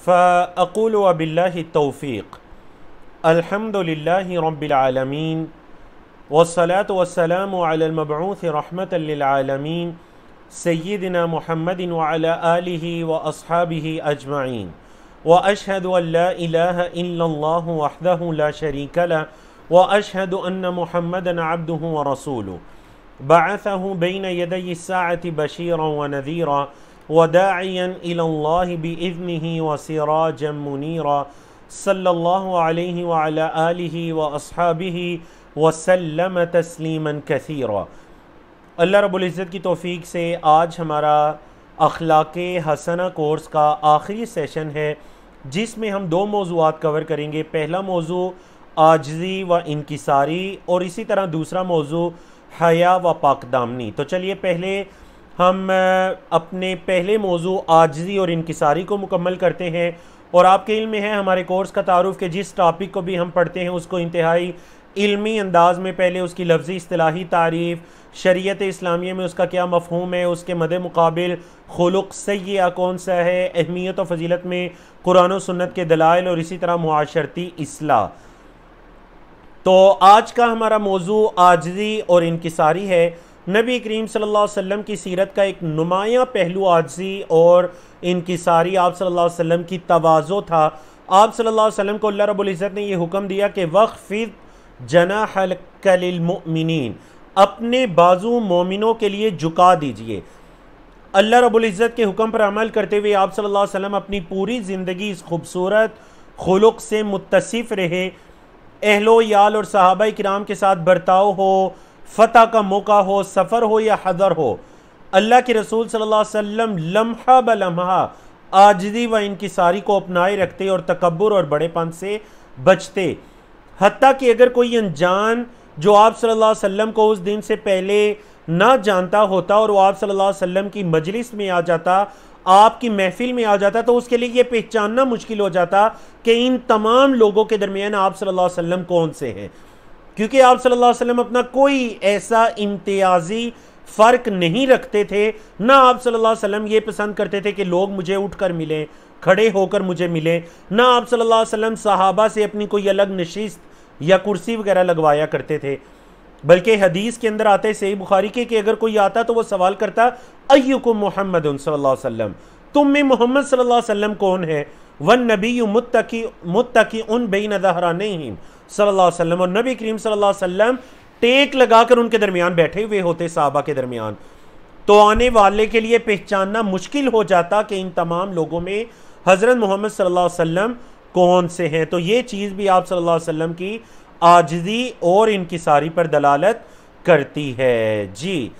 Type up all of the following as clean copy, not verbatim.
फ़अक़ूलु वबिल्लाहि तौफ़ीक़ अल्हम्दुलिल्लाहि रब्बिल आलमीन वस्सलातु वस्सलामु अलल मबऊस रहमतल लिल आलमीन सय्यिदिना मुहम्मदिन व अला आलिहि व अस्हाबिहि अजमईन व अशहदु अल्ला इलाहा इल्लल्लाहु वहदहु ला शरीका लहु व अशहदु अन्न मुहम्मदन अब्दुहु व रसूलुहु बअसहु बैन यदयि स्साअति बशीरन व नज़ीरा व दाइयन इलल्लाहि बिइज़्निहि व सिराजन मुनीरा सल्लल्लाहु अलैहि व अला आलिहि व अस्हाबिहि व सल्लम तस्लीमन कसीरा। अल्लाह रब्बुल इज़्ज़त की तौफ़ीक़ से आज हमारा अखलाक़े हसना कोर्स का आखिरी सेशन है, जिसमें हम दो मौज़ूआत कवर करेंगे। पहला मौज़ू आजिज़ी व इनकिसारी और इसी तरह दूसरा मौज़ू हया व पाकदामनी। तो चलिए पहले हम अपने पहले मौज़ू आजिज़ी और इनकिसारी को मुकम्मल करते हैं। और आपके इल्म में है हमारे कोर्स का तारुफ़ के जिस टॉपिक को भी हम पढ़ते हैं उसको इंतहाई इल्मी अंदाज़ में पहले उसकी लफ्ज़ी इस्तिलाही तारीफ़, शरीयत इस्लामिया में उसका क्या मफ़हूम है, उसके मदे मुकाबिल खुलुक़ सय्या कौन सा है, अहमियत और फ़जीलत में कुरान और सुन्नत के दलाइल और इसी तरह मुआशरती इस्लाह। तो आज का हमारा मौज़ू आजिज़ी और इनकिसारी है। नबी करीम सल्लल्लाहु अलैहि वसल्लम की सीरत का एक नुमायाँ पहलू आजिज़ी और इनकिसारी आप सल्लल्लाहु अलैहि वसल्लम की तवाज़ो था। आप सल्लल्लाहु अलैहि वसल्लम को अल्लाह रब्बुल इज़्ज़त ने यह हुक्म दिया कि वख़्फ़िज़ जनाहका लिल-मुअमिनीन, अपने बाजू मोमिनों के लिए झुका दीजिए। अल्लाह रब्बुल इज़्ज़त के हुक्म पर अमल करते हुए आप सल्लल्लाहु अलैहि वसल्लम अपनी पूरी ज़िंदगी इस खूबसूरत खुलुक़ से मुत्तसिफ़ रहे। अहलो याल और सहाबाए किराम के साथ बर्ताव हो, फ़तह का मौका हो, सफ़र हो या हज़र हो, अल्लाह के रसूल सल्लल्लाहु अलैहि वसल्लम लम्हा ब लम्हा आजिज़ी व इनकिसारी को अपनाए रखते और तकब्बुर और बड़ेपन से बचते। हत्ता कि अगर कोई अनजान जो आप सल्लल्लाहु अलैहि वसल्लम को उस दिन से पहले ना जानता होता और वो आप सल्लल्लाहु अलैहि वसल्लम की मजलिस में आ जाता, आपकी महफिल में आ जाता, तो उसके लिए ये पहचानना मुश्किल हो जाता कि इन तमाम लोगों के दरमियान आप सल्लल्लाहु अलैहि वसल्लम कौन से हैं, क्योंकि आप सल्लल्लाहु अलैहि वसल्लम अपना कोई ऐसा इम्तियाजी फ़र्क नहीं रखते थे। ना आप सल्लल्लाहु अलैहि वसल्लम ये पसंद करते थे कि लोग मुझे उठकर मिलें, खड़े होकर मुझे मिलें। ना आप सल्लल्लाहु अलैहि वसल्लम सहाबा से अपनी कोई अलग नशिस्त या कुर्सी वगैरह लगवाया करते थे, बल्कि हदीस के अंदर आते सही बुखारी के कि अगर कोई आता तो वो सवाल करता अय्युकुम मुहम्मदुन सल्लल्लाहु अलैहि वसल्लम, तुम में मोहम्मद सल्लल्लाहु अलैहि वसल्लम कौन है। वन नबी मुत्तकी बैन ज़हरानैहिम सल्लल्लाहु अलैहि वसल्लम, और नबी करीम सल्लल्लाहु अलैहि वसल्लम टेक लगाकर उनके दरमियान बैठे हुए होते सहाबा के दरमियान। तो आने वाले के लिए पहचानना मुश्किल हो जाता कि इन तमाम लोगों में हज़रत मोहम्मद सल्लल्लाहु अलैहि वसल्लम कौन से हैं। तो ये चीज़ भी आप सल्लल्लाहु अलैहि वसल्लम की आजिज़ी और इनकिसारी पर दलालत करती है। जी,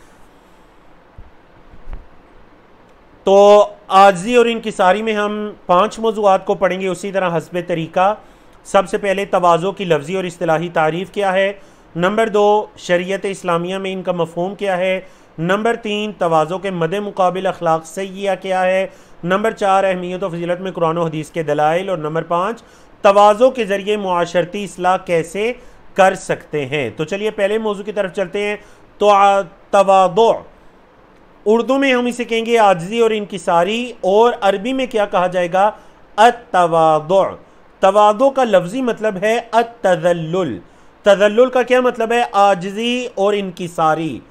तो आजिज़ी और इनकिसारी में हम 5 मौज़ूआत को पढ़ेंगे उसी तरह हस्बे तरीका। सबसे पहले तवाज़ो की लफ्ज़ी और इस्तिलाही तारीफ़ क्या है। नंबर 2 शरीयत इस्लामिया में इनका मफ़हूम क्या है। नंबर 3 तवाज़ो के मदे मुकाबिल अखलाक सय्या क्या है। नंबर 4 अहमियत और फ़जीलत में कुरान और हदीस के दलाइल। और नंबर 5 तवाज़ो के ज़रिए मुआशरती इस्लाह कैसे कर सकते हैं। तो चलिए पहले मौजू की तरफ चलते हैं। तो तवाज़ो उर्दू में हम इसे कहेंगे आजिज़ी और इनकिसारी, और अरबी में क्या कहा जाएगा, अत-तवाज़ो। तवाज़ो का लफ्ज़ी मतलब है अत-तज़ल्लुल। तज़ल्लुल का क्या मतलब है, आजिज़ी और इनकिसारी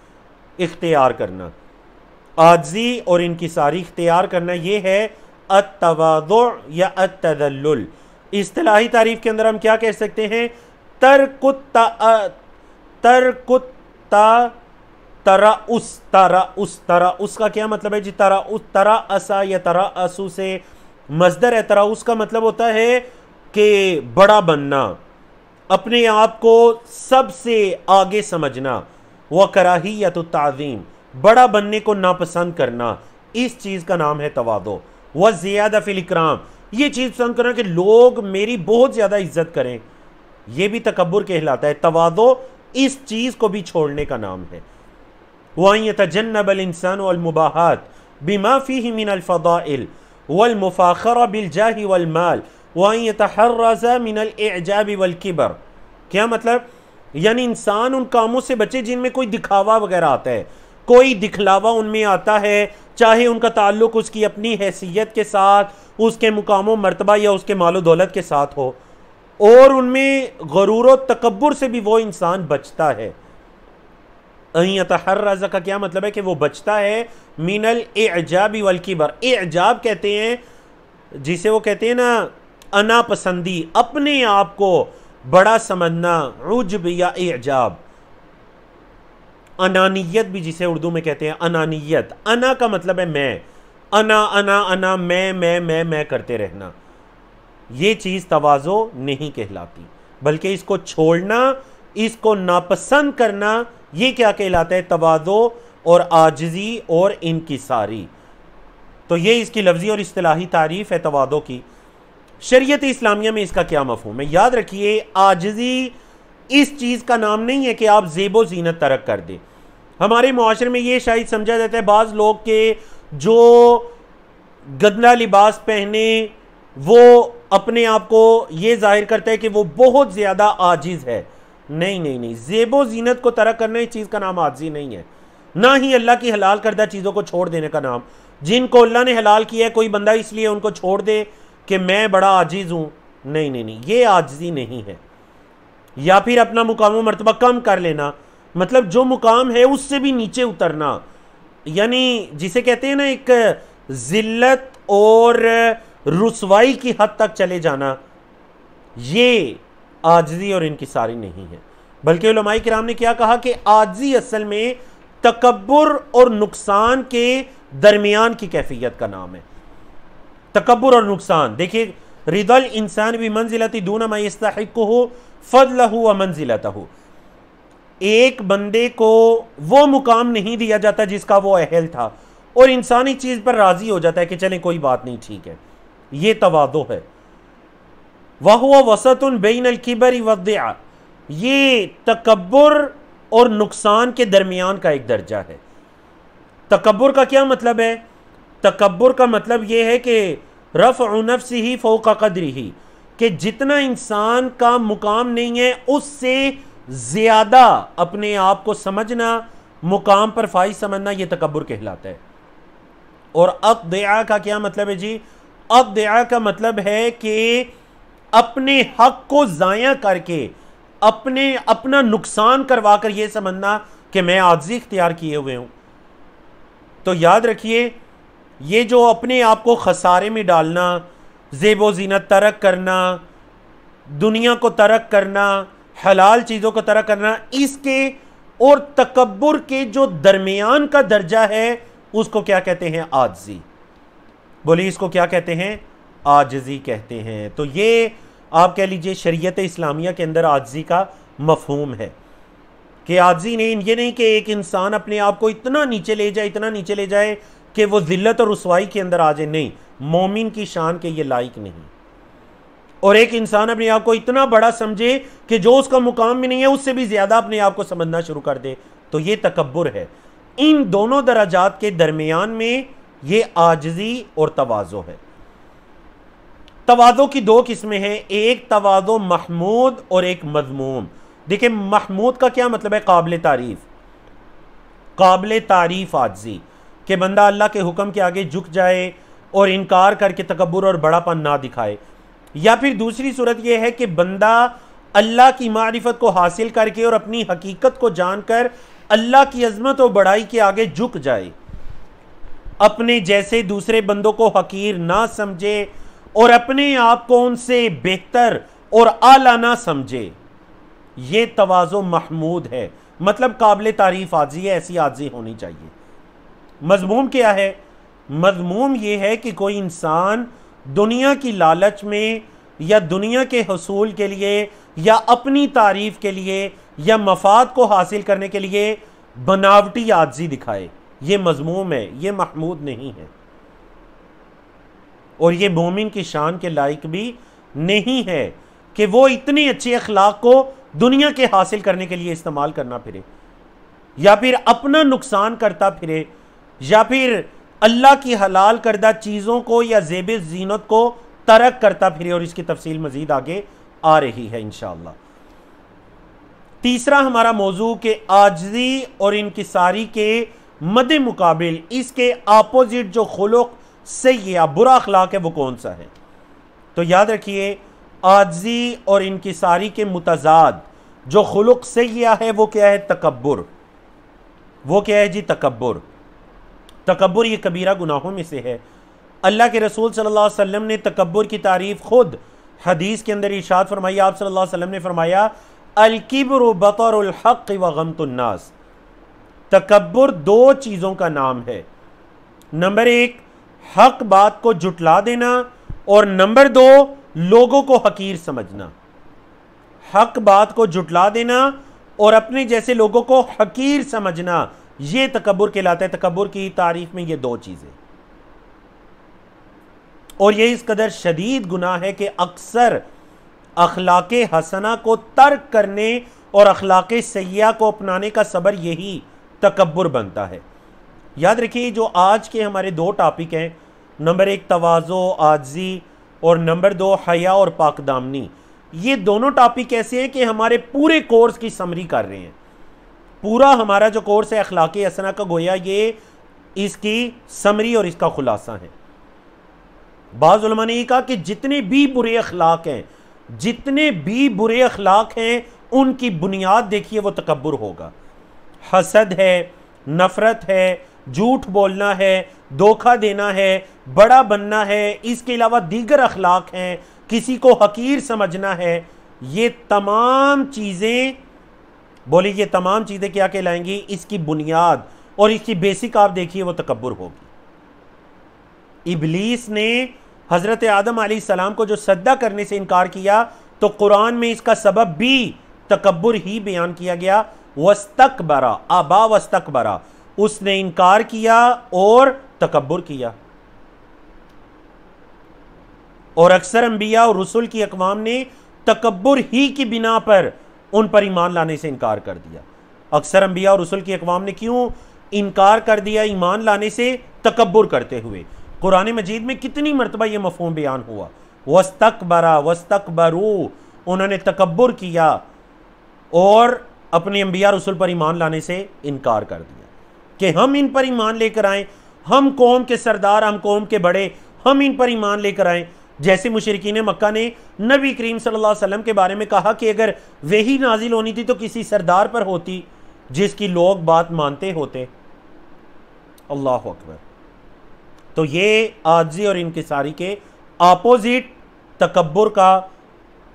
इख्तियार करना। आजिज़ी और इनकिसारी इख्तियार करना ये है अत-तवाज़ो या अत-तज़ल्लुल। इस्तिलाही तारीफ़ के अंदर हम क्या कह सकते हैं, तरउस का क्या मतलब है जी, तरअसा या तरअसु से मस्दर है। तरउस का मतलब होता है कि बड़ा बनना, अपने आप को सबसे आगे समझना। व कराहियत ताज़ीम, बड़ा बनने को नापसंद करना, इस चीज़ का नाम है तवाज़ो। व ज़ियादा फ़िल इकराम, ये चीज़ पसंद करना कि लोग मेरी बहुत ज़्यादा इज्जत करें, यह भी तकब्बुर कहलाता है। तवाज़ो इस चीज़ को भी छोड़ने का नाम है। व यतजन्नबल इंसान वल मुबाहात बिमा फ़ीही मिनल फ़दाइल वल मुफ़ाखरा बिल जाहि वल माल व यतहर्रज़ मिनल इअजाब वल किबर। क्या मतलब, यानी इंसान उन कामों से बचे जिनमें कोई दिखावा वगैरह आता है, कोई दिखलावा उनमें आता है, चाहे उनका ताल्लुक उसकी अपनी हैसियत के साथ, उसके मुकाम मर्तबा या उसके मालो दौलत के साथ हो, और उनमें गरूर और तकब्बुर से भी वो इंसान बचता है। अयतहर्रज़ का क्या मतलब है कि वो बचता है मिनल इजाबी वल किबर। इजाब कहते हैं जिसे वो कहते हैं ना अना पसंदी, अपने आप को बड़ा समझना, उज्ब या इजाब। अनानियत भी जिसे उर्दू में कहते हैं अनानियत, अना का मतलब है मैं, अना अना अना मैं करते रहना, ये चीज़ तवाज़ो नहीं कहलाती, बल्कि इसको छोड़ना, इसको नापसंद करना, ये क्या कहलाता है? तवाज़ो और आजिज़ी और इनकिसारी। तो ये इसकी लफ्ज़ी और इस्तिलाही तारीफ़ है तवाज़ो की। शरीयत इस्लामिया में इसका क्या मफ़हूम है? याद रखिए, आजिज़ी इस चीज़ का नाम नहीं है कि आप ज़ेबो ज़ीनत तरक कर दें। हमारे मुआशरे में ये शायद समझा जाता है बाज़ लोग के जो गंदा लिबास पहने वो अपने आप को ये जाहिर करता है कि वो बहुत ज़्यादा आजिज़ है। नहीं नहीं नहीं, ज़ेबो ज़ीनत को तरक करना इस चीज़ का नाम आजिज़ी नहीं है, ना ही अल्लाह की हलाल करदा चीज़ों को छोड़ देने का नाम। जिनको अल्लाह ने हलाल किया है, कोई बंदा इसलिए उनको छोड़ दे कि मैं बड़ा आजिज़ हूँ, नहीं नहीं नहीं, ये आजिज़ी नहीं है। या फिर अपना मुकाम मर्तबा कम कर लेना, मतलब जो मुकाम है उससे भी नीचे उतरना, यानी जिसे कहते हैं ना एक ज़िल्लत और रुसवाई की हद तक चले जाना, ये आजिज़ी और इनकिसारी नहीं है। बल्कि उलमाए किराम ने क्या कहा कि आजिज़ी असल में तकब्बुर और नुकसान के दरमियान की कैफियत का नाम है। तकब्बुर और नुकसान, देखिए, रिदल इंसान भी मंजिलती दून मा यस्तहिक़्क़ुहु फ़ज़लहु व मंजिलतहु, एक बंदे को वो मुकाम नहीं दिया जाता जिसका वो अहल था, और इंसानी चीज़ पर राज़ी हो जाता है कि चलें कोई बात नहीं, ठीक है, ये तवादो है। वहुव वसतुन बैनल किबरी वद्दिआ, ये तकब्बुर और नुकसान के दरमियान का एक दर्जा है। तकब्बुर का क्या मतलब है? तकब्बुर का मतलब ये है कि रफ़अ नफ्सिही फ़ौक़ क़द्रिही, कि जितना इंसान का मुकाम नहीं है उससे ज़्यादा अपने आप को समझना, मुकाम पर फाइज समझना, ये तकब्बुर कहलाता है। और अक़्दिआ का क्या मतलब है जी? अक़्दिआ का मतलब है कि अपने हक को ज़ाया करके अपना नुकसान करवा कर यह समझना कि मैं आजिज़ी इख्तियार किए हुए हूं। तो याद रखिए, ये जो अपने आप को खसारे में डालना, ज़ेबो ज़ीनत तरक करना, दुनिया को तरक करना, हलाल चीज़ों को तरक करना, इसके और तकब्बुर के जो दरमियान का दर्जा है उसको क्या कहते हैं? आजिज़ी। बोलिए, इसको क्या कहते हैं? आजिज़ी कहते हैं। तो ये आप कह लीजिए शरीयत इस्लामिया के अंदर आजिज़ी का मफ़हूम है कि आजिज़ी नहीं, ये नहीं कि एक इंसान अपने आप को इतना नीचे ले जाए, इतना नीचे ले जाए कि वो ज़िल्लत और रुसवाई के अंदर आ जाए, नहीं, मोमिन की शान के ये लायक नहीं। और एक इंसान अपने आप को इतना बड़ा समझे कि जो उसका मुकाम भी नहीं है उससे भी ज़्यादा अपने आप को समझना शुरू कर दे, तो ये तकब्बुर है। इन दोनों दराजात के दरमियान में ये आजिज़ी और तवाज़ो है। तवाज़ो की दो किस्में हैं, एक तवाज़ो महमूद और एक मज़मूम। देखिए, महमूद का क्या मतलब है? काबिल तारीफ़, काबिल तारीफ़ आजिज़ी, कि बंदा अल्लाह के हुक्म के आगे झुक जाए और इनकार करके तकब्बुर और बड़ापन ना दिखाए। या फिर दूसरी सूरत यह है कि बंदा अल्लाह की मारिफत को हासिल करके और अपनी हकीकत को जानकर अल्लाह की अज़मत और बड़ाई के आगे झुक जाए, अपने जैसे दूसरे बंदों को हकीर ना समझे और अपने आप को उनसे बेहतर और आला ना समझे। ये तवाज़ो महमूद है, मतलब काबिल तारीफ़ आजिज़ी है, ऐसी आजिज़ी होनी चाहिए। मज़मूम क्या है? मज़मूम ये है कि कोई इंसान दुनिया की लालच में या दुनिया के हसूल के लिए या अपनी तारीफ़ के लिए या मफाद को हासिल करने के लिए बनावटी आजिज़ी दिखाए, ये मज़मूम है, ये महमूद नहीं है। और ये मोमिन की शान के लायक भी नहीं है कि वो इतने अच्छे अखलाक को दुनिया के हासिल करने के लिए इस्तेमाल करना फिरे, या फिर अपना नुकसान करता फिरे, या फिर अल्लाह की हलाल करदा चीज़ों को या ज़ेब ज़ीनत को तरक करता फिरे। और इसकी तफसील मज़ीद आगे आ रही है इंशाअल्लाह। तीसरा हमारा मौजू के आजिज़ी और इनकिसारी के मदे मुकाबिल इसके अपोजिट जो खुलुक सय्या बुरा अखलाक है वो कौन सा है? तो याद रखिए, आजी और इनकिसारी के मुतजाद जो खुलुक सय्या है वो क्या है? तकब्बुर। वो क्या है जी? तकब्बुर। तकब्बुर ये कबीरा गुनाहों में से है। अल्लाह के रसूल सल्लल्लाहु अलैहि वसल्लम ने तकब्बुर की तारीफ खुद हदीस के अंदर इरशाद फरमाई। आप सल्लल्लाहु अलैहि वसल्लम ने फरमाया, अल किब्रु बतरुल हक़ व गमतुन नास। तकब्बुर दो चीज़ों का नाम है। नंबर एक, हक बात को जुटला देना, और नंबर दो, लोगों को हकीर समझना। हक बात को जुटला देना और अपने जैसे लोगों को हकीर समझना, यह तकब्बुर कहलाता है। तकब्बुर की तारीफ में ये दो चीजें, और यह इस कदर शदीद गुनाह है कि अक्सर अखलाके हसना को तर्क करने और अखलाके सय्या को अपनाने का सबर यही तकब्बुर बनता है। याद रखिए, जो आज के हमारे दो टॉपिक हैं, नंबर एक तवाज़ो आजी और नंबर दो हया और पाकदामनी, ये दोनों टॉपिक ऐसे हैं कि हमारे पूरे कोर्स की समरी कर रहे हैं। पूरा हमारा जो कोर्स है अखलाके हसना का, गोया ये इसकी समरी और इसका खुलासा है। बाज़ उलमा ने कहा कि जितने भी बुरे अखलाक हैं, जितने भी बुरे अखलाक हैं, उनकी बुनियाद देखिए वो तकब्बुर होगा। हसद है, नफरत है, झूठ बोलना है, धोखा देना है, बड़ा बनना है, इसके अलावा दीगर अखलाक हैं, किसी को हकीर समझना है। ये तमाम चीज़ें, बोली ये तमाम चीज़ें क्या कहलाएंगी? इसकी बुनियाद और इसकी बेसिक आप देखिए वो तकब्बुर होगी। इब्लीस ने हज़रत आदम अलैहिस्सलाम को जो सजदा करने से इनकार किया, तो कुरान में इसका सबब भी तकब्बुर ही बयान किया गया। वस्तकबरा, आबा वस्तकबरा, उसने इनकार किया और तकब्बुर किया। और अक्सर अंबिया और रसूल की अक़वाम ने तकब्बुर ही की बिना पर उन पर ईमान लाने से इनकार कर दिया। अक्सर अंबिया और रसूल की अक़वाम ने क्यों इनकार कर दिया ईमान लाने से? तकब्बुर करते हुए। कुरान मजीद में कितनी मरतबा यह मफ़हूम बयान हुआ, वस्तकबरा वस्तकबरू, उन्होंने तकब्बुर किया और अपने अंबिया रसूल पर ईमान लाने से इनकार कर दिया कि हम इन पर ईमान लेकर आएँ, हम कौम के सरदार, हम कौम के बड़े, हम इन पर ईमान लेकर आएँ। जैसे मुशरिकीन मक्का ने नबी करीम सल्लल्लाहु अलैहि वसल्लम के बारे में कहा कि अगर वही नाजिल होनी थी तो किसी सरदार पर होती जिसकी लोग बात मानते होते। अल्लाह अकबर। तो ये आजी और इनकिसारी के अपोजिट तकब्बुर का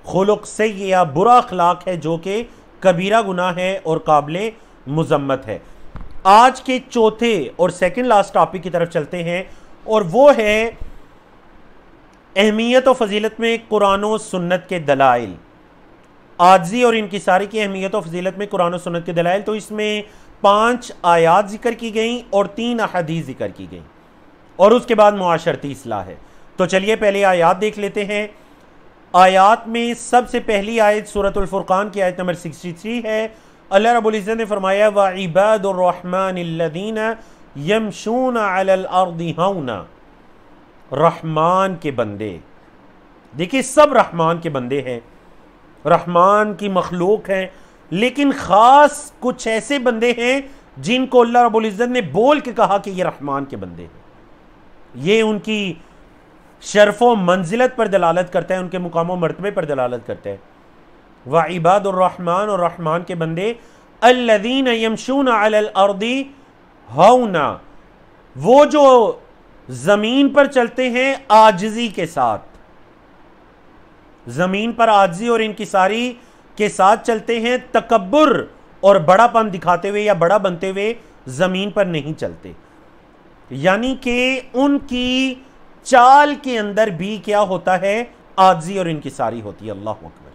खुलुक से या बुरा अखलाक है, जो कि कबीरा गुनाह है और काबिल मुज़म्मत है। आज के चौथे और सेकंड लास्ट टॉपिक की तरफ चलते हैं, और वो है अहमियत और फजीलत में कुरान और सुन्नत के दलाइल। आजी और इनकिसारी की अहमियत और फजीलत में कुरान और सुन्नत के दलाइल, तो इसमें 5 आयात जिक्र की गई और 3 अहादीस जिक्र की गई, और उसके बाद मुआशरती इस्लाह है। तो चलिए पहले आयात देख लेते हैं। आयात में सबसे पहली आयत सूरतुल फुरकान की आयत नंबर 63 है। अल्लाह रब्बुल इज़्ज़त ने फरमाया, व इबादुर रहमानिल्लज़ीना यमशूना अलल अर्दि हौना। रहमान के बंदे, देखिए सब रहमान के बंदे हैं, रहमान की मखलूक हैं, लेकिन ख़ास कुछ ऐसे बंदे हैं जिनको अल्लाह रब्बुल इज़्ज़त ने बोल के कहा कि ये रहमान के बंदे हैं। ये उनकी शर्फ़ो मंजिलत पर दलालत करता है, उनके मुकाम व मर्तबे पर दलालत करता है। व इबादुर रहमान, और रहमान के बंदे, अल्लज़ीना यमशूना अलल अर्दि हौना, वो जो ज़मीन पर चलते हैं आजिज़ी के साथ, ज़मीन पर आजिज़ी और इनकिसारी के साथ चलते हैं, तकब्बुर और बड़ापन दिखाते हुए या बड़ा बनते हुए ज़मीन पर नहीं चलते। यानी कि उनकी चाल के अंदर भी क्या होता है? आजिज़ी और इनकिसारी होती है। अल्लाह अकबर।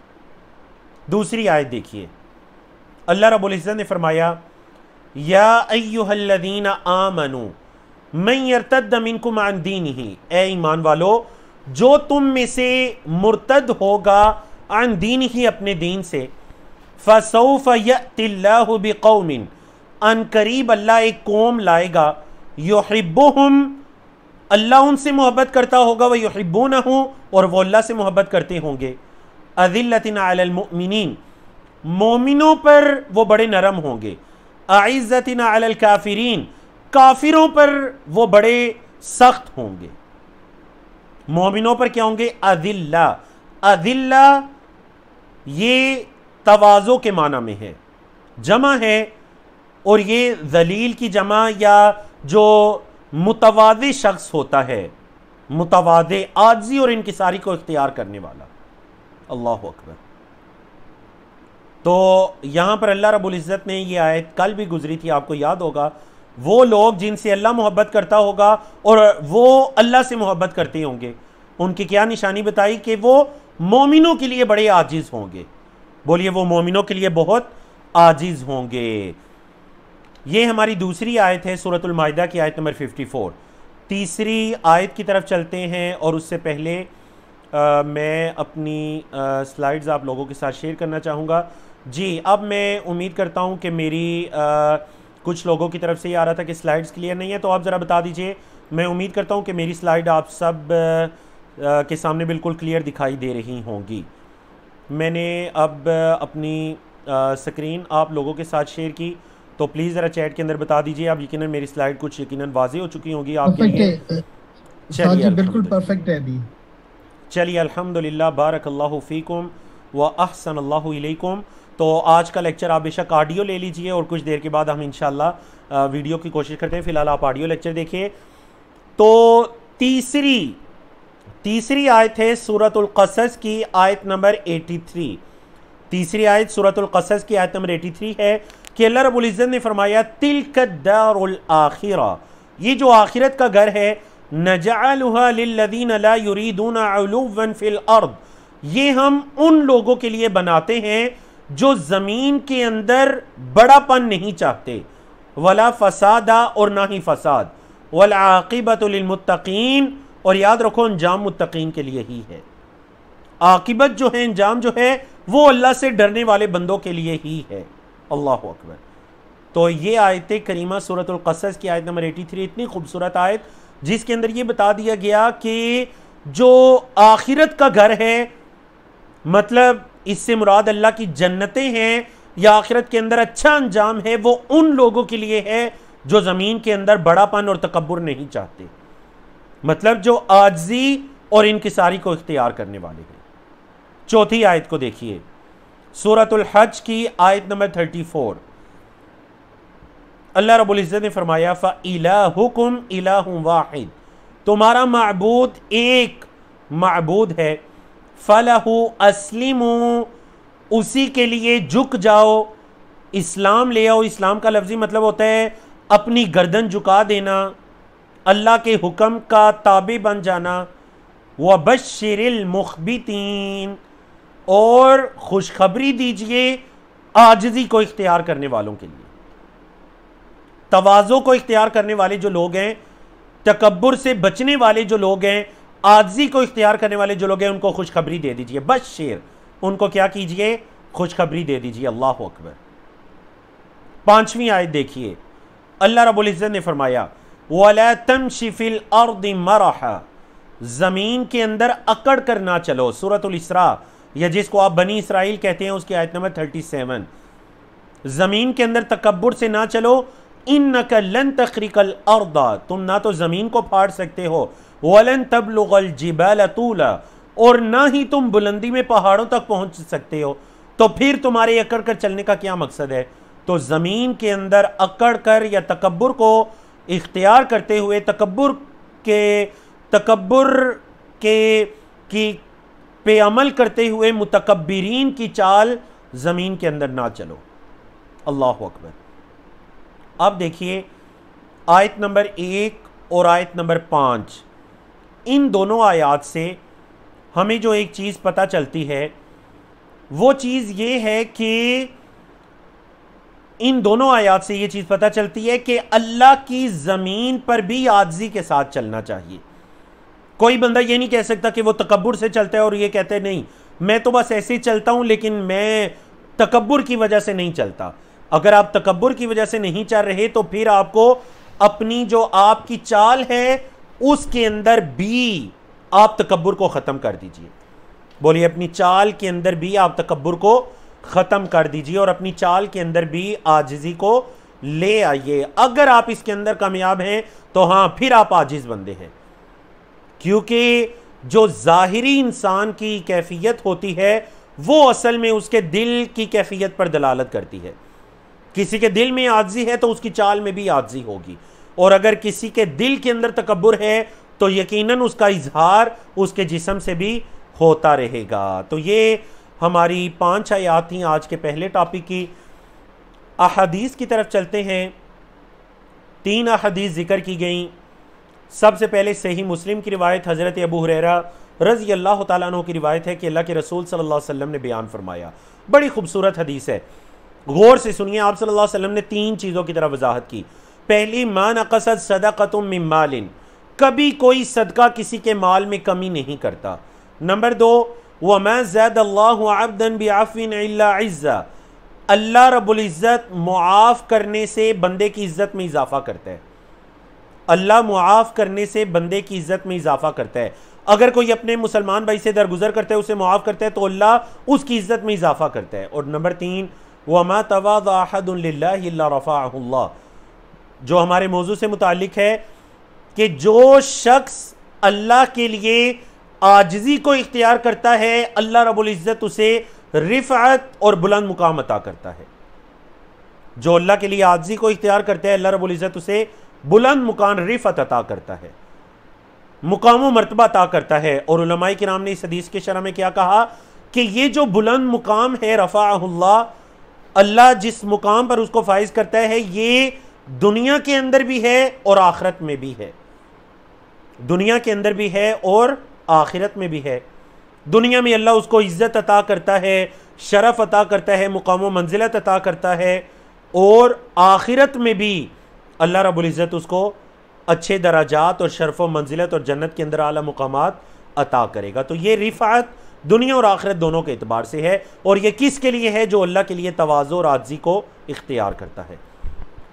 दूसरी आयत देखिए, अल्लाह रब्बुल इज़्ज़त ने फरमाया, या अय्युहल्लज़ीना आमनू मन यर्तद्द मिनकुम अन दीनिही, ए ईमान वालो, जो तुम में से मुर्तद होगा अन दीनिही, अपने दीन से, फसौफ यअतिल्लाहु बिकौमिन, अन करीब अल्लाह एक कौम लाएगा, युहिब्बुहुम, अल्लाह उनसे मोहब्बत करता होगा, वह युहिब्बूनहु, और वो अल्लाह से मोहब्बत करते होंगे, अज़िल्लतिन अलल मुमिनीन, मोमिनों पर वो बड़े नरम होंगे, अइज़्ज़तिन अलल काफिरीन, काफिरों पर वो बड़े सख्त होंगे, मोमिनों पर क्या होंगे? अदिल्ला। अदिल्ला ये तवाज़ो के माना में है, जमा है, और ये जलील की जमा या जो मुतवाज़े शख्स होता है, मुतवाज़े, आजी और इनकिसारी को इख्तियार करने वाला। अल्लाह अकबर। तो यहां पर अल्लाह रब्बुल इज़्ज़त ने ये आयत कल भी गुजरी थी, आपको याद होगा, वो लोग जिनसे अल्लाह मोहब्बत करता होगा और वो अल्लाह से मोहब्बत करते होंगे, उनकी क्या निशानी बताई? कि वो मोमिनों के लिए बड़े आजिज़ होंगे। बोलिए, वो मोमिनों के लिए बहुत आजिज़ होंगे। ये हमारी दूसरी आयत है, सूरतुल माइदा की आयत नंबर 54। तीसरी आयत की तरफ चलते हैं, और उससे पहले मैं अपनी स्लाइड्स आप लोगों के साथ शेयर करना चाहूँगा। जी, अब मैं उम्मीद करता हूँ कि मेरी कुछ लोगों की तरफ से ये आ रहा था कि स्लाइड्स क्लियर नहीं है, तो आप ज़रा बता दीजिए। मैं उम्मीद करता हूँ कि मेरी स्लाइड आप सब के सामने बिल्कुल क्लियर दिखाई दे रही होंगी। मैंने अब अपनी स्क्रीन आप लोगों के साथ शेयर की, तो प्लीज़ ज़रा चैट के अंदर बता दीजिए। आप यकीनन मेरी स्लाइड कुछ यकीनन वाज़ेह हो चुकी होंगी आपके लिए। चलिए, बिल्कुल परफेक्ट है अभी। चलिए, अल्हम्दुलिल्लाह, बारकल्लाहु फ़ीकुम व अहसनल्लाहु इलैकुम। तो आज का लेक्चर आप बेशक ऑडियो ले लीजिए, और कुछ देर के बाद हम इंशाल्लाह वीडियो की कोशिश करते हैं। फ़िलहाल आप ऑडियो लेक्चर देखिए। तो तीसरी आयत है सूरतुल क़सस की आयत नंबर 83। तीसरी आयत सूरतुल क़सस की आयत नंबर 83 है कि अल्लाह रब्बुल इज़्ज़त ने फरमाया, तिल्क दारुल आखिरा, ये जो आखिरत का घर है, नजअलुहा लिल्लज़ीना ला युरीदूना उलुव्वन फिल अर्द, ये हम उन लोगों के लिए बनाते हैं जो ज़मीन के अंदर बड़ापन नहीं चाहते, वला फसादा, और ना ही फसाद, वल आक़िबतु लिलमुत्तक़ीन, और याद रखो अंजाम मुत्तक़ीन के लिए ही है। आक़िबत जो है, अंजाम जो है, वो अल्लाह से डरने वाले बंदों के लिए ही है। अल्लाह अकबर। तो ये आयत करीमा सूरतुल क़सस की आयत नंबर 83, इतनी खूबसूरत आयत, जिसके अंदर ये बता दिया गया कि जो आखिरत का घर है, मतलब इससे मुराद अल्लाह की जन्नतें हैं, या आखिरत के अंदर अच्छा अंजाम है, वो उन लोगों के लिए है जो ज़मीन के अंदर बड़ापन और तकब्बुर नहीं चाहते, मतलब जो आजिज़ी और इनकिसारी को इख्तियार करने वाले हैं। चौथी आयत को देखिए, सूरतुल हज की आयत नंबर 34। अल्लाह रब्बुल इज़्ज़त ने फरमाया, फ़इलाहुकुम इलाहुन वाहिद, तुम्हारा माबूद एक माबूद है, फ़लहु अस्लिमू, उसी के लिए झुक जाओ, इस्लाम ले आओ। इस्लाम का लफ्ज़ी मतलब होता है अपनी गर्दन झुका देना, अल्लाह के हुक्म का ताबे बन जाना। वबश्शिरिल मुख़बितीन, और खुशखबरी दीजिए आजिज़ी को इख्तियार करने वालों के लिए, तवाज़ो को इख्तियार करने वाले जो लोग हैं, तकब्बुर से बचने वाले जो लोग हैं, आजिज़ी को इख्तियार करने वाले जो लोग हैं, उनको खुशखबरी दे दीजिए। बश्शिर, उनको क्या कीजिए? खुशखबरी दे दीजिए। अल्लाह अकबर। पांचवीं आयत देखिए, अल्लाह रब्बुल इज़्ज़त ने फरमाया, वला तमशी फिल अर्दि मरहा, ज़मीन के अंदर अकड़ कर ना चलो। सूरतुल इसरा, या जिसको आप बनी इसराइल कहते हैं, उसकी आयत नंबर 37। ज़मीन के अंदर तकब्बुर से ना चलो। इन्नका लन तखरिकल अर्दा, तुम ना तो ज़मीन को फाड़ सकते हो, वलन तबलुगल जिबाल तूला, और ना ही तुम बुलंदी में पहाड़ों तक पहुंच सकते हो। तो फिर तुम्हारे अकड़ कर चलने का क्या मकसद है? तो ज़मीन के अंदर अकड़ कर या तकब्बुर को इख्तियार करते हुए, तकब्बुर की पे अमल करते हुए मुतकब्बिरीन की चाल ज़मीन के अंदर ना चलो। अल्लाह अकबर। अब देखिए आयत नंबर 1 और आयत नंबर 5, इन दोनों आयात से हमें जो एक चीज़ पता चलती है, वो चीज़ ये है कि इन दोनों आयात से ये चीज़ पता चलती है कि अल्लाह की ज़मीन पर भी आजिज़ी के साथ चलना चाहिए। कोई बंदा ये नहीं कह सकता कि वो तकब्बुर से चलता है और ये कहते हैं नहीं, मैं तो बस ऐसे ही चलता हूँ, लेकिन मैं तकब्बुर की वजह से नहीं चलता। अगर आप तकब्बुर की वजह से नहीं चल रहे, तो फिर आपको अपनी जो आपकी चाल है उसके अंदर भी आप तकब्बुर को ख़त्म कर दीजिए। बोलिए, अपनी चाल के अंदर भी आप तकब्बुर को ख़त्म कर दीजिए और अपनी चाल के अंदर भी आजिज़ी को ले आइए। अगर आप इसके अंदर कामयाब हैं तो हां, फिर आप आजिज बंदे हैं, क्योंकि जो जाहिरी इंसान की कैफियत होती है वो असल में उसके दिल की कैफियत पर दलालत करती है। किसी के दिल में आजिज़ी है तो उसकी चाल में भी आजिज़ी होगी, और अगर किसी के दिल के अंदर तकब्बुर है तो यकीनन उसका इजहार उसके जिस्म से भी होता रहेगा। तो ये हमारी 5 आयत थी आज के पहले टॉपिक की। अहादीस की तरफ चलते हैं। 3 अहादीस जिक्र की गई। सबसे पहले सही मुस्लिम की रिवायत हज़रत अबू हुरैरा रज़ी अल्लाह तआला अन्हु की रिवायत है कि अल्लाह के रसूल सल्लल्लाहु अलैहि वसल्लम ने बयान फरमाया। बड़ी खूबसूरत हदीस है, गौर से सुनिए। आप सल्लल्लाहु अलैहि वसल्लम ने 3 चीज़ों की तरफ वजाहत की। पहली, मा नक़सत सदक़तुम मिन मालिन, कभी कोई सदका किसी के माल में कमी नहीं करता। नंबर 2, वमा ज़ादल्लाहु अब्दन बिअफ़्विन इल्ला इज़्ज़ा, अल्लाह रब्बुल इज़्ज़त मुआफ़ करने से बंदे की इज़्ज़त में इजाफ़ा करता है। अल्लाह मुआफ़ करने से बंदे की इज़्ज़त में इजाफ़ा करता है। अगर कोई अपने मुसलमान भाई से दरगुजर करता है, उसे मुआफ़ करता है, तो अल्लाह उसकी इज़्ज़त में इजाफ़ा करता है। और नंबर 3, वमा तवाज़ा अहदुन लिल्लाहि इल्ला रफ़अहुल्लाह, जो हमारे मौजू से मुताल्लिक है कि जो शख्स अल्लाह के लिए आजिज़ी को इख्तियार करता है, अल्लाह रब्बुल इज़्ज़त उसे रिफ़अत और बुलंद मुकाम अता करता है। जो अल्लाह के लिए आजिज़ी को इख्तियार करता है, अल्लाह रब्बुल इज़्ज़त उसे बुलंद मुकाम रिफ़अत अता करता है, मुकाम व मर्तबा अता करता है। और उलमाए किराम ने इस हदीस के शरह में क्या कहा कि ये जो बुलंद मुकाम है रफ़अहुल्लाह, अल्लाह जिस मुकाम पर उसको फाइज करता है, ये दुनिया के अंदर भी है और आखिरत में भी है। दुनिया के अंदर भी है और आखिरत में भी है। दुनिया में अल्लाह उसको इज़्ज़त अता करता है, शरफ अता करता है, मुकाम व मंजिलत अता करता है, और आखिरत में भी अल्लाह रब्बुल इज़्ज़त उसको अच्छे दराजात और शरफ व मंजिलत और जन्नत के अंदर आला मुकामात अता करेगा। तो ये रिफ़अत दुनिया और आखिरत दोनों के एतबार से है, और ये किसके लिए है? जो अल्लाह के लिए तवाज़ु और आजिज़ी को इख्तियार करता है।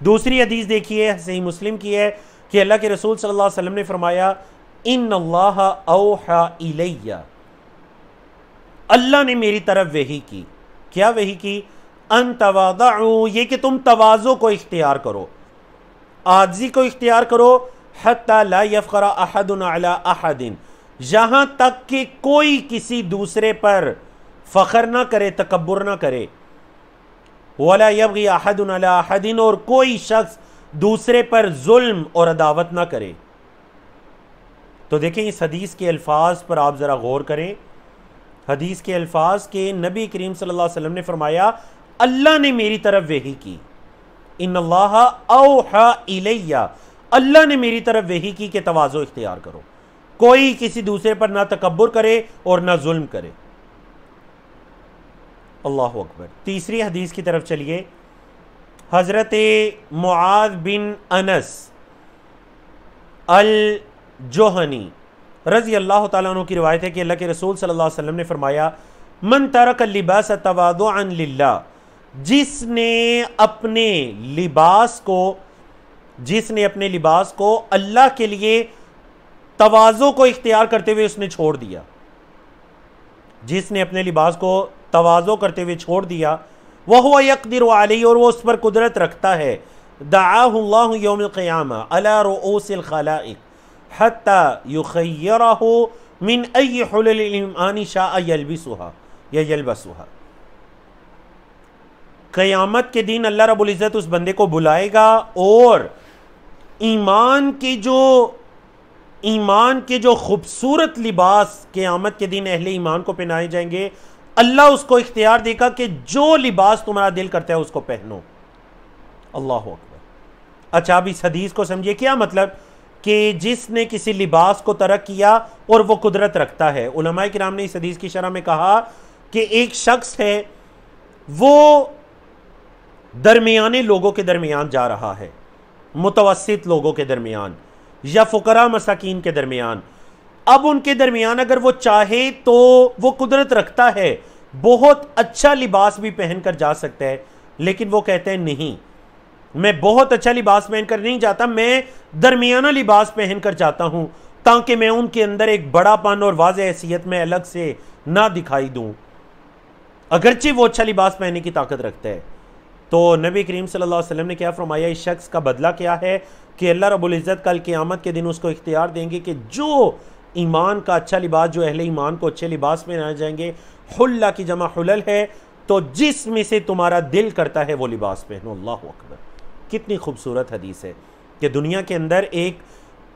दूसरी हदीस देखिए, सही मुस्लिम की है कि अल्लाह के रसूल सल्लल्लाहु अलैहि वसल्लम ने फरमाया, इन्नल्लाह औहा इलैया, अल्लाह ने मेरी तरफ वही की। क्या वही की? अन तवादउ, ये कि तुम तवाज़ु को इख्तियार करो, आजिज़ी को इख्तियार करो। हत्ता ला यफ़ख़रा अहदुन अला अहदिन, यहाँ तक कि कोई किसी दूसरे पर फ़ख्र ना करे, तकब्बुर ना करे। वला यबग़ी अहदुन अला अहदिन, और कोई शख्स दूसरे पर जुल्म और अदावत ना करे। तो देखें, इस हदीस के अल्फाज पर आप ज़रा गौर करें। हदीस के अल्फाज के नबी करीम सल्लल्लाहु अलैहि वसल्लम ने फरमाया, अल्लाह ने मेरी तरफ वही की। इन्नल्लाह औहा इलैया, अल्लाह ने मेरी तरफ वही की कि तवाज़ु इख्तियार करो, कोई किसी दूसरे पर ना तकब्बुर करे और ना जुल्म करे। अल्लाहु अकबर। तीसरी हदीस की तरफ चलिए। हज़रत मुआज़ बिन अनस अल जोहनी रज़ी अल्लाह तआला अन्हु की रिवायत है कि अल्लाह के रसूल सल्लल्लाहु अलैहि वसल्लम ने फरमाया, मन तरक लिबास तवादुअन लिल्लाह, जिसने अपने लिबास को अल्लाह के लिए तवाज़ु को इख्तियार करते हुए उसने छोड़ दिया, जिसने अपने लिबास को तवाज़ु करते हुए छोड़ दिया, वह हुवा यक़दिरु अलैहि, और वो उस पर कुदरत रखता है, दआहुल्लाहु यौमिल क़ियामा अला रुऊसिल ख़लाइक़ हत्ता युख़य्यरहु मिन अय्यि हुलल ईमान शाअ यल्बिसुहा या यल्बसुहा। क़यामत के दिन अल्लाह रब्बुल इज़्ज़त उस बंदे को बुलाएगा और ईमान के जो खूबसूरत लिबास क़यामत के दिन अहले ईमान को पहनाए जाएंगे, अल्लाह उसको इख्तियार देगा कि जो लिबास तुम्हारा दिल करता है उसको पहनो। अल्लाहु अकबर। अच्छा, अब इस हदीस को समझिए। क्या मतलब कि जिसने किसी लिबास को तर्क किया और वो कुदरत रखता है। उलमाए किराम ने इस हदीस की शरह में कहा कि एक शख्स है, वो दरमियाने लोगों के दरमियान जा रहा है, मुतवस्सित लोगों के दरमियान या फुकरा मसाकीन के दरमियान। अब उनके दरमियान अगर वो चाहे तो वो कुदरत रखता है, बहुत अच्छा लिबास भी पहनकर जा सकता है, लेकिन वो कहते हैं नहीं, मैं बहुत अच्छा लिबास पहनकर नहीं जाता, मैं दरमियाना लिबास पहनकर जाता हूं ताकि मैं उनके अंदर एक बड़ापन और वाज़ेह हैसियत में अलग से ना दिखाई दूं, अगरचे वो अच्छा लिबास पहनने की ताकत रखता है। तो नबी करीम सल्लल्लाहु अलैहि वसल्लम ने क्या फरमाया, इस शख्स का बदला क्या है कि अल्लाह रब्बुल इज़्ज़त कल क़यामत के दिन उसको इख्तियार देंगे कि जो ईमान का अच्छा लिबास, जो अहले ईमान को अच्छे लिबास में आ जाएंगे, हुल्ला की जमा हुलल है, तो जिस में से तुम्हारा दिल करता है वो लिबास पहनो। अल्लाहु अकबर। कितनी खूबसूरत हदीस है कि दुनिया के अंदर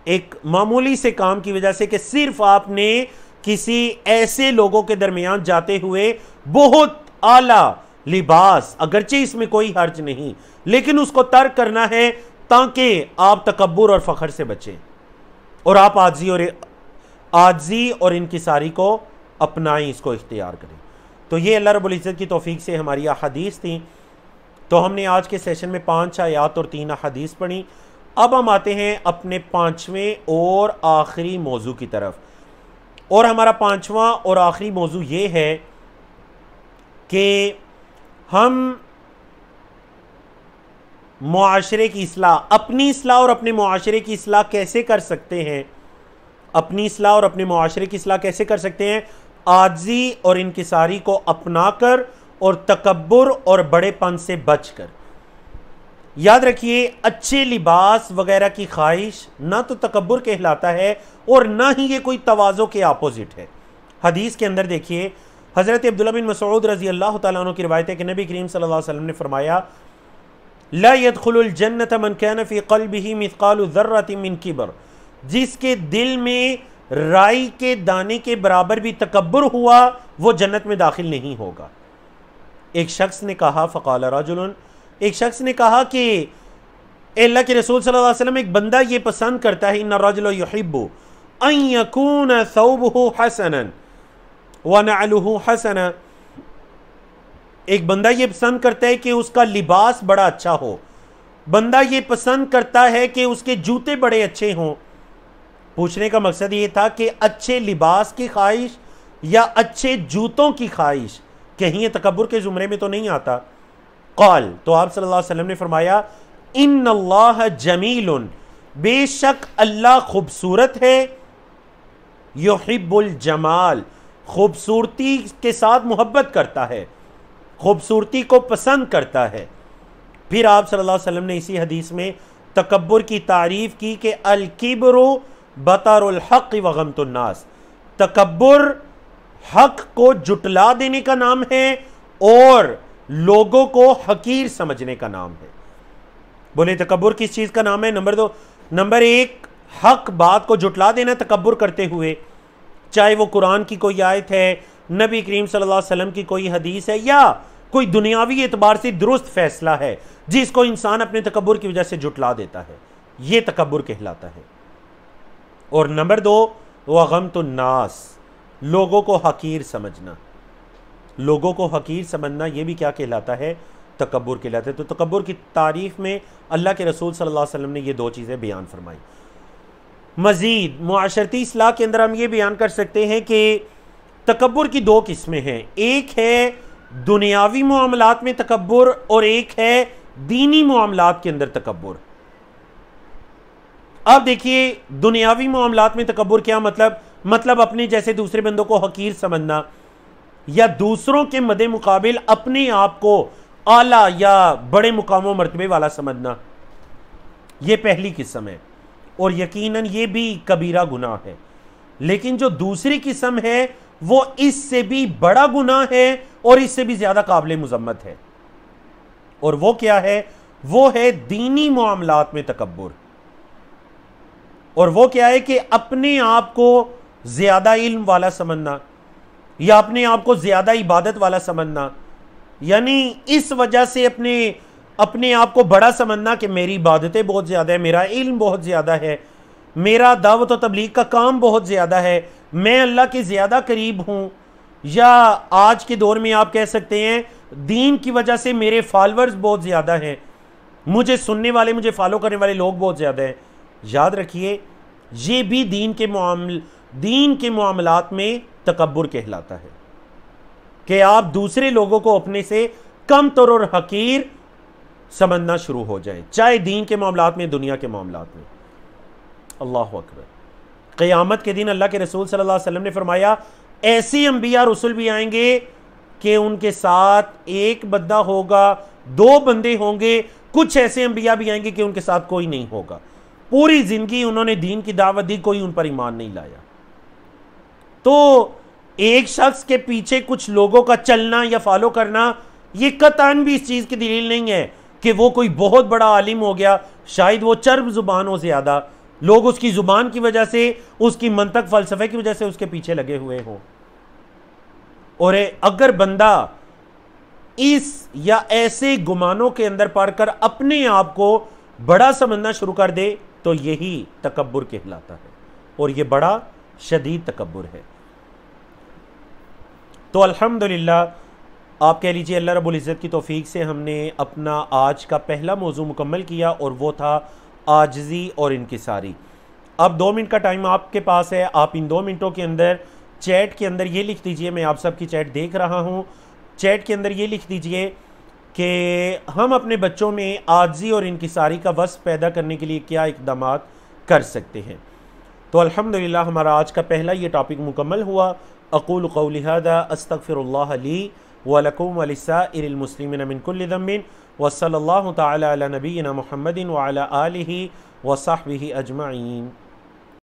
एक मामूली से काम की वजह से कि सिर्फ आपने किसी ऐसे लोगों के दरमियान जाते हुए बहुत आला लिबास, अगरचे इसमें कोई हर्ज नहीं, लेकिन उसको तर्क करना है ताकि आप तकब्बुर और फखर से बचें और आप आजी और इनकिसारी को अपनाएं, इसको इख्तियार करें। तो ये अल्लाह रब्बुल इज़्ज़त की तौफीक से हमारी अहादीस थी। तो हमने आज के सेशन में 5 आयात और 3 अहादीस पढ़ी। अब हम आते हैं अपने 5वें और आखिरी मौजू की तरफ, और हमारा 5वां और आखिरी मौजू ये है कि हम मुआशरे की इस्लाह, अपनी इस्लाह और अपने मुआशरे की इस्लाह कैसे कर सकते हैं, अपनी इस्लाह और अपने मुआशरे की इस्लाह कैसे कर सकते हैं, आजी और इनकिसारी को अपनाकर और तकब्बुर और बड़ेपन से बचकर। याद रखिए, अच्छे लिबास वगैरह की ख्वाहिश ना तो तकब्बुर कहलाता है और ना ही ये कोई तवाज़ो के अपोजिट है। हदीस के अंदर देखिए, हज़रत अब्दुल्लाह बिन मसऊद रज़ी अल्लाह तआला अन्हु की रिवायत है कि नबी करीम सल्लल्लाहु अलैहि वसल्लम ने फरमाया, ला यदखुलुल जन्नत मन कान फी क़ल्बिही मिस्क़ालु ज़र्रतिन मिन किबर, जिसके दिल में राई के दाने के बराबर भी तकब्बुर हुआ वो जन्नत में दाखिल नहीं होगा। एक शख्स ने कहा, फ़क़ाल रजुलन, एक शख्स ने कहा कि अल्लाह के रसूल सल्लल्लाहु अलैहि वसल्लम, एक बंदा ये पसंद करता है, इन्ना रजुल युहिब्बु अन यकून थौबुहु हसनन व नअलुहु हसना, एक बंदा ये पसंद करता है कि उसका लिबास बड़ा अच्छा हो, बंदा ये पसंद करता है कि उसके जूते बड़े अच्छे हों। पूछने का मकसद ये था कि अच्छे लिबास की ख्वाहिश या अच्छे जूतों की ख्वाहिश कहीं ये तकब्बुर के ज़ुमरे में तो नहीं आता। क़ाल, तो आप सल्लल्लाहु अलैहि वसल्लम ने फरमाया, इन्नल्लाह जमीलुन, बेशक अल्लाह खूबसूरत है, युहिब्बुल जमाल, खूबसूरती के साथ मोहब्बत करता है, खूबसूरती को पसंद करता है। फिर आप सल्लल्लाहु अलैहि वसल्लम ने इसी हदीस में तकब्बुर की तारीफ की कि अल किब्रु बतरुल हक़ व गमतुन नास, तकब्बुर हक को जुटला देने का नाम है और लोगों को हकीर समझने का नाम है। बोले तकब्बुर किस चीज़ का नाम है? नंबर 1, हक बात को जुटला देना तकब्बुर करते हुए, चाहे वो कुरान की कोई आयत है, नबी करीम सल्लल्लाहु अलैहि वसल्लम की कोई हदीस है, या कोई दुनियावी एतबार से दुरुस्त फैसला है जिसको इंसान अपने तकब्बुर की वजह से जुटला देता है, ये तकब्बुर कहलाता है। और नंबर 2, वगमतुन नास, लोगों को हकीर समझना, लोगों को हकीर समझना ये भी क्या कहलाता है? तकब्बुर कहलाता है। तो तकब्बुर की तारीफ में अल्लाह के रसूल सल्लल्लाहु अलैहि वसल्लम ने ये 2 चीज़ें बयान फरमाई। मज़ीद मुआशरती इस्लाह के अंदर हम ये बयान कर सकते हैं कि तकब्बुर की 2 किस्में हैं, एक है दुनियावी मामलात में तकब्बुर और एक है दीनी मामलात के अंदर तकब्बुर। अब देखिए, दुनियावी मामलात में तकब्बुर क्या मतलब अपने जैसे दूसरे बंदों को हकीर समझना या दूसरों के मदे मुकाबिल अपने आप को आला या बड़े मुकामों मर्तबे वाला समझना, यह पहली किस्म है और यकीनन ये भी कबीरा गुनाह है। लेकिन जो दूसरी किस्म है वो इससे भी बड़ा गुनाह है और इससे भी ज्यादा काबिल मुजम्मत है, और वो क्या है? वो है दीनी मामलात में तकब्बुर। और वो क्या है कि अपने आप को ज्यादा इल्म वाला समझना या अपने आप को ज्यादा इबादत वाला समझना, यानी इस वजह से अपने आप को बड़ा समझना कि मेरी इबादतें बहुत ज़्यादा है, मेरा इल्म बहुत ज़्यादा है, मेरा दावत और तबलीग का काम बहुत ज़्यादा है, मैं अल्लाह के ज़्यादा करीब हूँ, या आज के दौर में आप कह सकते हैं दीन की वजह से मेरे फॉलोअर्स बहुत ज़्यादा हैं, मुझे सुनने वाले, मुझे फॉलो करने वाले लोग बहुत ज़्यादा हैं। याद रखिए, ये भी दीन के मामलात में तकब्बुर कहलाता है कि आप दूसरे लोगों को अपने से कम तर और हकीर समझना शुरू हो जाए, चाहे दीन के मामलात में, दुनिया के मामलात में। अल्लाह अकबर। क़यामत के दिन अल्लाह के रसूल सल्लल्लाहु अलैहि वसल्लम ने फरमाया, ऐसे अंबिया रसूल भी आएंगे कि उनके साथ एक बंदा होगा 2 बंदे होंगे, कुछ ऐसे अंबिया भी आएंगे कि उनके साथ कोई नहीं होगा। पूरी जिंदगी उन्होंने दीन की दावत दी, कोई उन पर ईमान नहीं लाया। तो एक शख्स के पीछे कुछ लोगों का चलना या फॉलो करना, यह कतन भी इस चीज की दलील नहीं है कि वो कोई बहुत बड़ा आलिम हो गया। शायद वो चर्ब जुबान हो, ज्यादा लोग उसकी जुबान की वजह से, उसकी मंतक फलसफे की वजह से उसके पीछे लगे हुए हो। और अगर बंदा इस या ऐसे गुमानों के अंदर पढ़कर अपने आप को बड़ा समझना शुरू कर दे तो यही तकब्बुर कहलाता है, और यह बड़ा शदीद तकब्बुर है। तो अल्हम्दुलिल्लाह आप कह लीजिए अल्लाह रब्बुल इज़्ज़त की तौफीक से हमने अपना आज का पहला मौजू मुकम्मल किया, और वो था आजिज़ी और इनकिसारी। अब 2 मिनट का टाइम आपके पास है। आप इन 2 मिनटों के अंदर चैट के अंदर ये लिख दीजिए, मैं आप सबकी चैट देख रहा हूँ, चैट के अंदर ये लिख दीजिए कि हम अपने बच्चों में आजिज़ी और इनकिसारी का वस्फ़ पैदा करने के लिए क्या इक़दाम कर सकते हैं। तो अल्हम्दुलिल्लाह हमारा आज का पहला ये टॉपिक मुकम्मल हुआ। अक़ूलु क़ौली हाज़ा अस्तग़फ़िरुल्लाह ली व लकुम व लिस्साइरिल मुस्लिमीन मिन कुल्लि ज़म्बिन व सल्लल्लाहु तआला अला नबिय्यिना मुहम्मदिन व अला आलिहि व सहबिहि अजमईन।